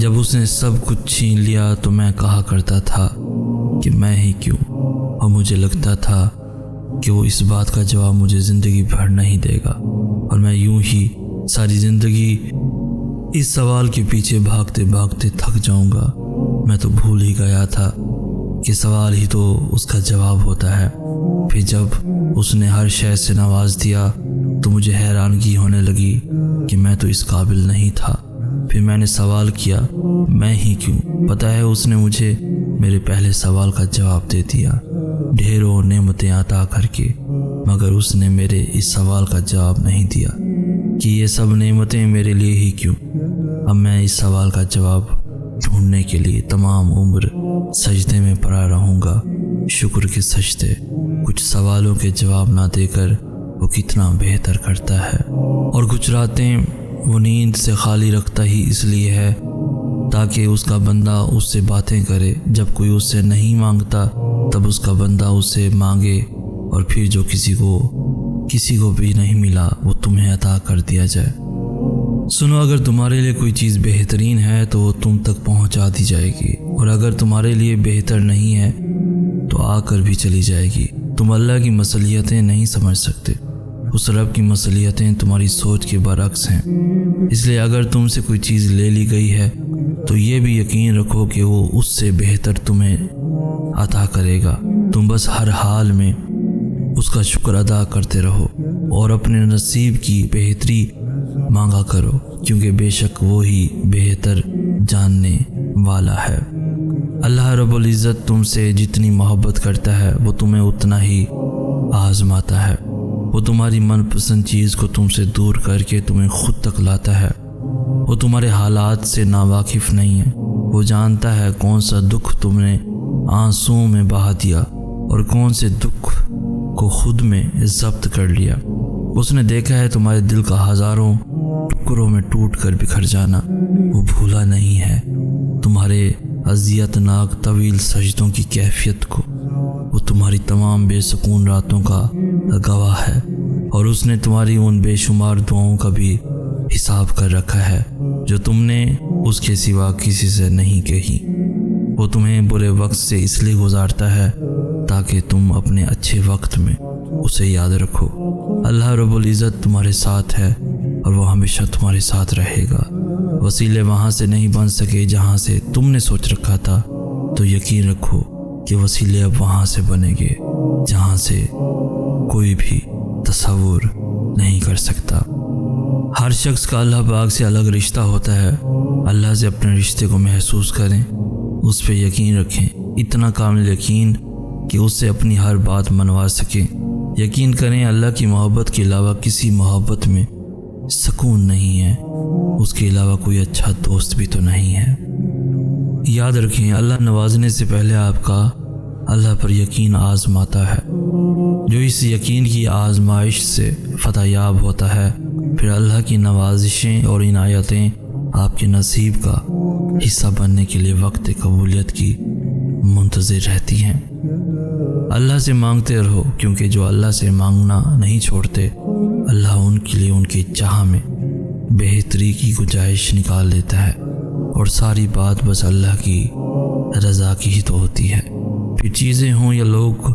جب اس نے سب کچھ چھین لیا تو میں کہا کرتا تھا کہ میں ہی کیوں، اور مجھے لگتا تھا کہ وہ اس بات کا جواب مجھے زندگی بھر نہیں دے گا، اور میں یوں ہی ساری زندگی اس سوال کے پیچھے بھاگتے بھاگتے تھک جاؤں گا۔ میں تو بھول ہی گیا تھا کہ سوال ہی تو اس کا جواب ہوتا ہے۔ پھر جب اس نے ہر شے سے نواز دیا تو مجھے حیرانگی ہونے لگی کہ میں تو اس قابل نہیں تھا۔ پھر میں نے سوال کیا، میں ہی کیوں؟ پتہ ہے اس نے مجھے میرے پہلے سوال کا جواب دے دیا، ڈھیروں نعمتیں عطا کر کے، مگر اس نے میرے اس سوال کا جواب نہیں دیا کہ یہ سب نعمتیں میرے لیے ہی کیوں۔ اب میں اس سوال کا جواب ڈھونڈنے کے لیے تمام عمر سجدے میں پڑا رہوں گا، شکر کے سجدے۔ کچھ سوالوں کے جواب نہ دے کر وہ کتنا بہتر کرتا ہے، اور کچھ راتیں وہ نیند سے خالی رکھتا ہی اس لیے ہے تاکہ اس کا بندہ اس سے باتیں کرے۔ جب کوئی اس سے نہیں مانگتا تب اس کا بندہ اس سے مانگے، اور پھر جو کسی کو بھی نہیں ملا وہ تمہیں عطا کر دیا جائے۔ سنو، اگر تمہارے لیے کوئی چیز بہترین ہے تو وہ تم تک پہنچا دی جائے گی، اور اگر تمہارے لیے بہتر نہیں ہے تو آ کر بھی چلی جائے گی۔ تم اللہ کی مصلحتیں نہیں سمجھ سکتے، اس رب کی مصلحتیں تمہاری سوچ کے برعکس ہیں۔ اس لیے اگر تم سے کوئی چیز لے لی گئی ہے تو یہ بھی یقین رکھو کہ وہ اس سے بہتر تمہیں عطا کرے گا۔ تم بس ہر حال میں اس کا شکر ادا کرتے رہو اور اپنے نصیب کی بہتری مانگا کرو، کیونکہ بے شک وہی بہتر جاننے والا ہے۔ اللہ رب العزت تم سے جتنی محبت کرتا ہے وہ تمہیں اتنا ہی آزماتا ہے۔ وہ تمہاری من پسند چیز کو تم سے دور کر کے تمہیں خود تک لاتا ہے۔ وہ تمہارے حالات سے ناواقف نہیں ہے۔ وہ جانتا ہے کون سا دکھ تم نے آنسوؤں میں بہا دیا اور کون سے دکھ کو خود میں ضبط کر لیا۔ اس نے دیکھا ہے تمہارے دل کا ہزاروں ٹکڑوں میں ٹوٹ کر بکھر جانا۔ وہ بھولا نہیں ہے تمہارے اذیت ناک طویل سجدوں کی کیفیت کو۔ وہ تمہاری تمام بے سکون راتوں کا گواہ ہے، اور اس نے تمہاری ان بے شمار دعاؤں کا بھی حساب کر رکھا ہے جو تم نے اس کے سوا کسی سے نہیں کہی۔ وہ تمہیں برے وقت سے اس لیے گزارتا ہے تاکہ تم اپنے اچھے وقت میں اسے یاد رکھو۔ اللہ رب العزت تمہارے ساتھ ہے اور وہ ہمیشہ تمہارے ساتھ رہے گا۔ وسیلے وہاں سے نہیں بن سکے جہاں سے تم نے سوچ رکھا تھا، تو یقین رکھو کہ وسیلے اب وہاں سے بنیں گے جہاں سے کوئی بھی تصور نہیں کر سکتا۔ ہر شخص کا اللہ پاک سے الگ رشتہ ہوتا ہے۔ اللہ سے اپنے رشتے کو محسوس کریں، اس پہ یقین رکھیں، اتنا کامل یقین کہ اس سے اپنی ہر بات منوا سکیں۔ یقین کریں اللہ کی محبت کے علاوہ کسی محبت میں سکون نہیں ہے، اس کے علاوہ کوئی اچھا دوست بھی تو نہیں ہے۔ یاد رکھیں اللہ نوازنے سے پہلے آپ کا اللہ پر یقین آزماتا ہے۔ جو اس یقین کی آزمائش سے فتح یاب ہوتا ہے، پھر اللہ کی نوازشیں اور عنایتیں آپ کے نصیب کا حصہ بننے کے لیے وقت قبولیت کی منتظر رہتی ہیں۔ اللہ سے مانگتے رہو، کیونکہ جو اللہ سے مانگنا نہیں چھوڑتے، اللہ ان کے لیے ان کی چاہ میں بہتری کی گنجائش نکال دیتا ہے، اور ساری بات بس اللہ کی رضا کی ہی تو ہوتی ہے۔ پھر چیزیں ہوں یا لوگ،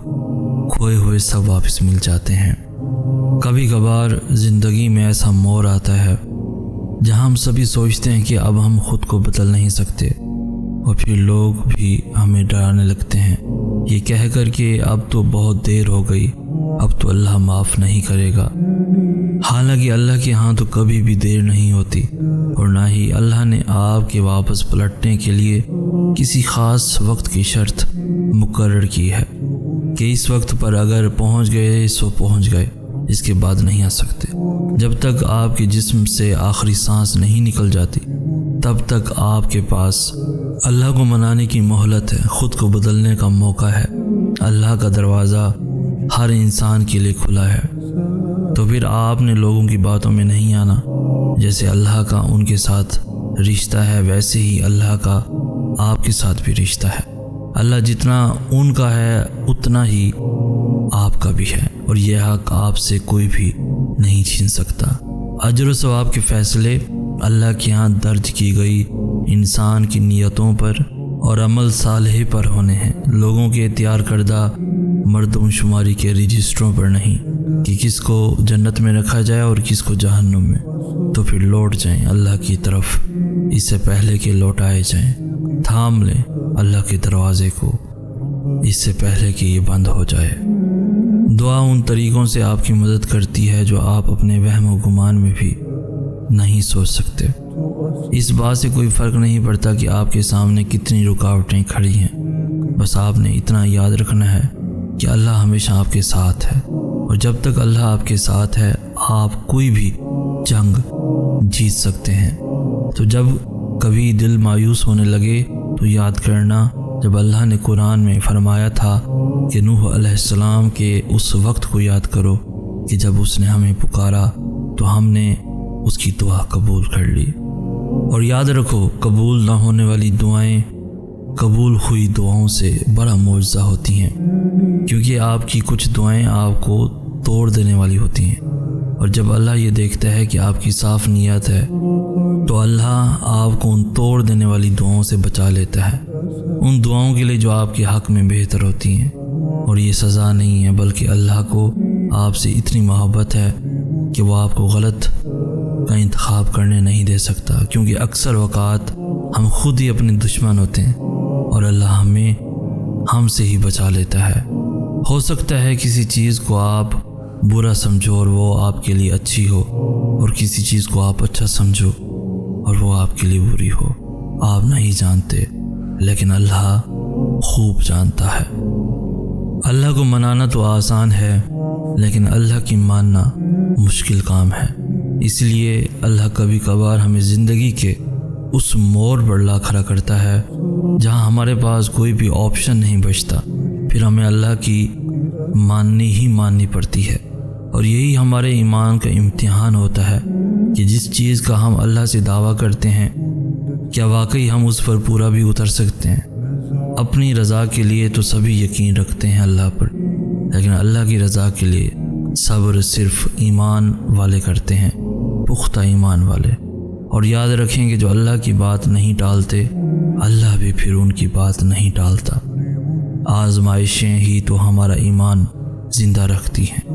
کھوئے ہوئے سب واپس مل جاتے ہیں۔ کبھی کبھار زندگی میں ایسا موڑ آتا ہے جہاں ہم سبھی سوچتے ہیں کہ اب ہم خود کو بدل نہیں سکتے، اور پھر لوگ بھی ہمیں ڈرانے لگتے ہیں یہ کہہ کر کہ اب تو بہت دیر ہو گئی، اب تو اللہ معاف نہیں کرے گا۔ حالانکہ اللہ کے ہاں تو کبھی بھی دیر نہیں ہوتی، اور نہ ہی اللہ نے آپ کے واپس پلٹنے کے لیے کسی خاص وقت کی شرط مقرر کی ہے کہ اس وقت پر اگر پہنچ گئے سو پہنچ گئے، اس کے بعد نہیں آ سکتے۔ جب تک آپ کے جسم سے آخری سانس نہیں نکل جاتی تب تک آپ کے پاس اللہ کو منانے کی مہلت ہے، خود کو بدلنے کا موقع ہے۔ اللہ کا دروازہ ہر انسان کے لیے کھلا ہے، تو پھر آپ نے لوگوں کی باتوں میں نہیں آنا۔ جیسے اللہ کا ان کے ساتھ رشتہ ہے، ویسے ہی اللہ کا آپ کے ساتھ بھی رشتہ ہے۔ اللہ جتنا ان کا ہے اتنا ہی آپ کا بھی ہے، اور یہ حق آپ سے کوئی بھی نہیں چھین سکتا۔ اجر و ثواب کے فیصلے اللہ کے ہاں درج کی گئی انسان کی نیتوں پر اور عمل صالح پر ہونے ہیں، لوگوں کے اختیار کردہ مردم شماری کے رجسٹروں پر نہیں کہ کس کو جنت میں رکھا جائے اور کس کو جہنم میں۔ تو پھر لوٹ جائیں اللہ کی طرف اس سے پہلے کہ لوٹائے جائیں، تھام لیں اللہ کے دروازے کو اس سے پہلے کہ یہ بند ہو جائے۔ دعا ان طریقوں سے آپ کی مدد کرتی ہے جو آپ اپنے وہم و گمان میں بھی نہیں سوچ سکتے۔ اس بات سے کوئی فرق نہیں پڑتا کہ آپ کے سامنے کتنی رکاوٹیں کھڑی ہیں، بس آپ نے اتنا یاد رکھنا ہے کہ اللہ ہمیشہ آپ کے ساتھ ہے، اور جب تک اللہ آپ کے ساتھ ہے آپ کوئی بھی جنگ جیت سکتے ہیں۔ تو جب کبھی دل مایوس ہونے لگے تو یاد کرنا جب اللہ نے قرآن میں فرمایا تھا کہ نوح علیہ السلام کے اس وقت کو یاد کرو کہ جب اس نے ہمیں پکارا تو ہم نے اس کی دعا قبول کر لی۔ اور یاد رکھو، قبول نہ ہونے والی دعائیں قبول ہوئی دعاؤں سے بڑا معجزہ ہوتی ہیں، کیونکہ آپ کی کچھ دعائیں آپ کو توڑ دینے والی ہوتی ہیں، اور جب اللہ یہ دیکھتا ہے کہ آپ کی صاف نیت ہے تو اللہ آپ کو ان توڑ دینے والی دعاؤں سے بچا لیتا ہے، ان دعاؤں کے لیے جو آپ کے حق میں بہتر ہوتی ہیں۔ اور یہ سزا نہیں ہے، بلکہ اللہ کو آپ سے اتنی محبت ہے کہ وہ آپ کو غلط کا انتخاب کرنے نہیں دے سکتا، کیونکہ اکثر اوقات ہم خود ہی اپنے دشمن ہوتے ہیں اور اللہ ہمیں ہم سے ہی بچا لیتا ہے۔ ہو سکتا ہے کسی چیز کو آپ برا سمجھو اور وہ آپ کے لیے اچھی ہو، اور کسی چیز کو آپ اچھا سمجھو اور وہ آپ کے لیے بری ہو، آپ نہیں جانتے، لیکن اللہ خوب جانتا ہے۔ اللہ کو منانا تو آسان ہے، لیکن اللہ کی ماننا مشکل کام ہے، اس لیے اللہ کبھی کبھار ہمیں زندگی کے اس موڑ پر لا کھڑا کرتا ہے جہاں ہمارے پاس کوئی بھی آپشن نہیں بچتا، پھر ہمیں اللہ کی ماننی پڑتی ہے۔ اور یہی ہمارے ایمان کا امتحان ہوتا ہے کہ جس چیز کا ہم اللہ سے دعویٰ کرتے ہیں کیا واقعی ہم اس پر پورا بھی اتر سکتے ہیں۔ اپنی رضا کے لیے تو سبھی یقین رکھتے ہیں اللہ پر، لیکن اللہ کی رضا کے لیے صبر صرف ایمان والے کرتے ہیں، پختہ ایمان والے۔ اور یاد رکھیں کہ جو اللہ کی بات نہیں ٹالتے، اللہ بھی پھر ان کی بات نہیں ٹالتا۔ آزمائشیں ہی تو ہمارا ایمان زندہ رکھتی ہیں،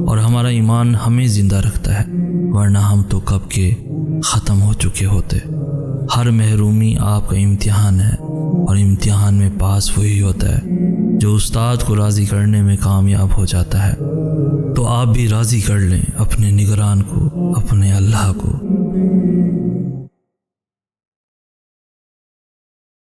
اور ہمارا ایمان ہمیں زندہ رکھتا ہے، ورنہ ہم تو کب کے ختم ہو چکے ہوتے۔ ہر محرومی آپ کا امتحان ہے، اور امتحان میں پاس وہی ہوتا ہے جو استاد کو راضی کرنے میں کامیاب ہو جاتا ہے۔ تو آپ بھی راضی کر لیں اپنے نگران کو، اپنے اللہ کو۔